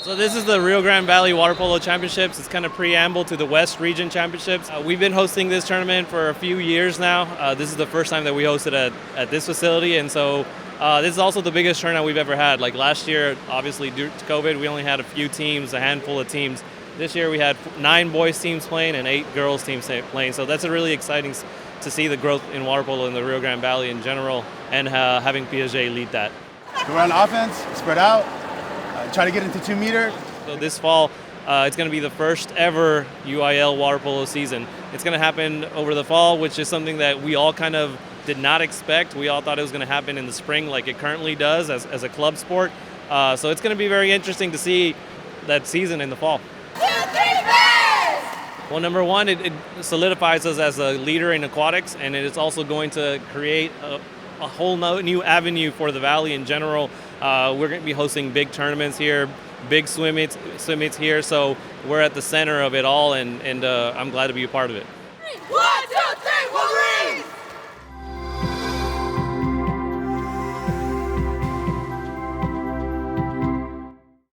So this is the Rio Grande Valley Water Polo Championships. It's kind of preamble to the West Region Championships. We've been hosting this tournament for a few years now. This is the first time that we hosted at this facility, and so this is also the biggest tournament we've ever had. Like last year, obviously due to COVID, we only had a few teams, a handful of teams. This year we had 9 boys teams playing and 8 girls teams playing. So that's a really exciting to see the growth in water polo in the Rio Grande Valley in general, and having Piaget lead that. We run offense, spread out, try to get into 2 meter. So this fall, it's going to be the first ever UIL water polo season. It's going to happen over the fall, which is something that we all kind of did not expect. We all thought it was going to happen in the spring like it currently does as a club sport. So it's going to be very interesting to see that season in the fall. 2, 3, first! Well, number one, it solidifies us as a leader in aquatics, and it is also going to create a whole new avenue for the Valley in general. We're going to be hosting big tournaments here, big swim meets here, so we're at the center of it all, and I'm glad to be a part of it. 1,